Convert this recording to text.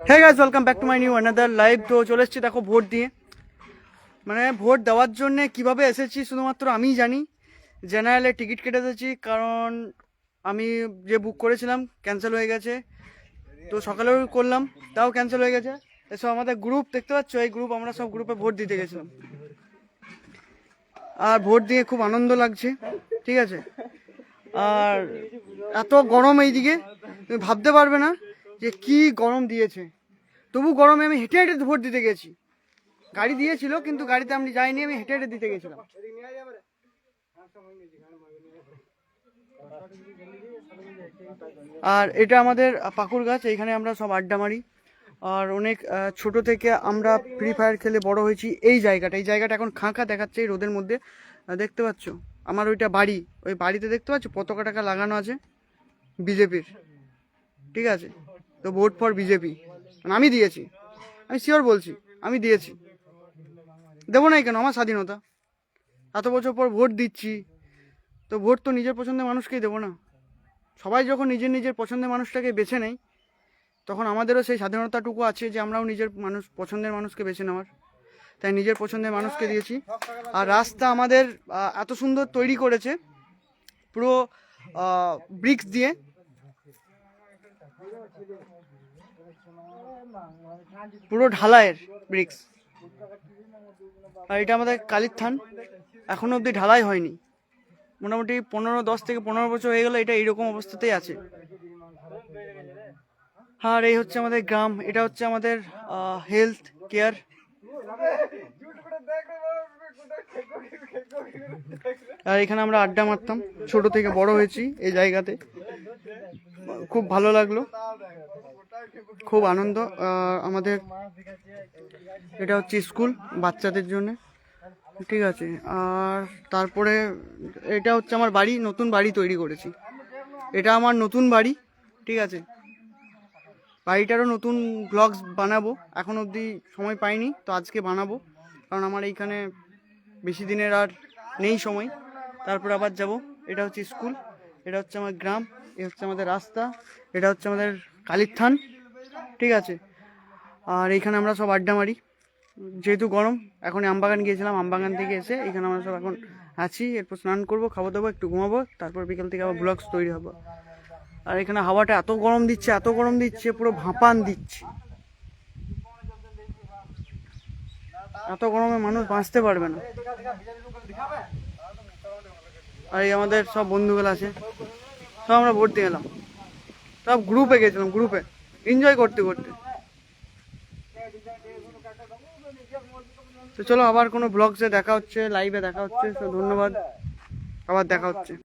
হ্যাঁ guys, welcome back to my new another live. তো চলে এসেছি দেখো ভোট দিয়ে, মানে ভোট দেওয়ার জন্য কিভাবে এসেছি শুধুমাত্র আমিই জানি। জেনারেলে টিকিট কেটে এসেছি, কারণ আমি যে বুক করেছিলাম ক্যান্সেল হয়ে গেছে। তো সকালেও করলাম, তাও ক্যান্সেল হয়ে গেছে। এসব আমাদের গ্রুপ দেখতে পাচ্ছ, এই গ্রুপ, আমরা সব গ্রুপে ভোট দিতে গেছিলাম। আর ভোট দিয়ে খুব আনন্দ লাগছে, ঠিক আছে। আর এত গরম এইদিকে, তুমি ভাবতে পারবে না যে কি গরম দিয়েছে। তবু গরমে আমি হেঁটে হেঁটে ভোট দিতে গেছি। গাড়ি দিয়েছিল কিন্তু গাড়িতে আমি যাইনি, আমি হেঁটে হেঁটে দিতে গেছিলাম। আর এটা আমাদের পাকুর গাছ, এইখানে আমরা সব আড্ডা মারি। আর অনেক ছোট থেকে আমরা ফ্রি ফায়ার খেলে বড় হয়েছি। এই জায়গাটা এখন খাঁকা দেখাচ্ছে এই রোদের মধ্যে। দেখতে পাচ্ছ আমার ওইটা বাড়ি, ওই বাড়িতে দেখতে পাচ্ছ পতাকা টাকা লাগানো আছে বিজেপির, ঠিক আছে। তো ভোট ফর বিজেপি আমি দিয়েছি, আমি শিওর বলছি, আমি দিয়েছি। দেবো নাই কেন? আমার স্বাধীনতা। এত বছর পর ভোট দিচ্ছি, তো ভোট তো নিজের পছন্দের মানুষকেই দেবো না। সবাই যখন নিজের নিজের পছন্দের মানুষটাকে বেছে নেয়, তখন আমাদেরও সেই স্বাধীনতাটুকু আছে যে আমরাও নিজের পছন্দের মানুষকে বেছে নেওয়ার। তাই নিজের পছন্দের মানুষকে দিয়েছি। আর রাস্তা আমাদের এত সুন্দর তৈরি করেছে, পুরো ব্রিক্স দিয়ে। পুরো ঢালাইয়ের ব্রিক্স। আর এটা আমাদের কালীর থান, এখনো অবধি ঢালাই হয়নি। মোটামুটি 10 থেকে 15 বছর হয়ে গেল, এটা এইরকম অবস্থাতেই আছে। আর এই হচ্ছে আমাদের গ্রাম, এটা হচ্ছে আমাদের হেলথ কেয়ার। আর এখানে আমরা আড্ডা মারতাম, ছোট থেকে বড় হয়েছি এই জায়গাতে। খুব ভালো লাগলো, খুব আনন্দ। আমাদের এটা হচ্ছে স্কুল বাচ্চাদের জন্য, ঠিক আছে। আর তারপরে এটা হচ্ছে আমার বাড়ি, নতুন বাড়ি তৈরি করেছি। এটা আমার নতুন বাড়ি, ঠিক আছে। বাড়িটারও নতুন ব্লগস বানাবো, এখন অবধি সময় পাইনি, তো আজকে বানাবো। কারণ আমার এইখানে বেশি দিনের আর নেই সময়, তারপর আবার যাব। এটা হচ্ছে স্কুল, এটা হচ্ছে আমার গ্রাম, এ হচ্ছে আমাদের রাস্তা, এটা হচ্ছে আমাদের কালীর থান, ঠিক আছে। আর এইখানে আমরা সব আড্ডা মারি। যেহেতু গরম, এখন আমবাগান গিয়েছিলাম, আমবাগান থেকে এসে এখানে আমরা সব এখন আছি। এরপর স্নান করবো, খাওয়া দাবো, একটু ঘুমাবো, তারপর বিকেল থেকে আবার ব্লগস তৈরি হবো। আর এখানে হাওয়াটা এত গরম দিচ্ছে, এত গরম দিচ্ছে, পুরো ভাঁপান দিচ্ছে। এত গরমে মানুষ বাঁচতে পারবে না। আর এই আমাদের সব বন্ধুগুলো আছে, সব আমরা ভোট দিয়ে গেলাম, সব গ্রুপে গেছিলাম, গ্রুপে এনজয় করতে করতে। তো চলো আবার কোনো ব্লগসে দেখা হচ্ছে, লাইভে দেখা হচ্ছে। তো ধন্যবাদ, আবার দেখা হচ্ছে।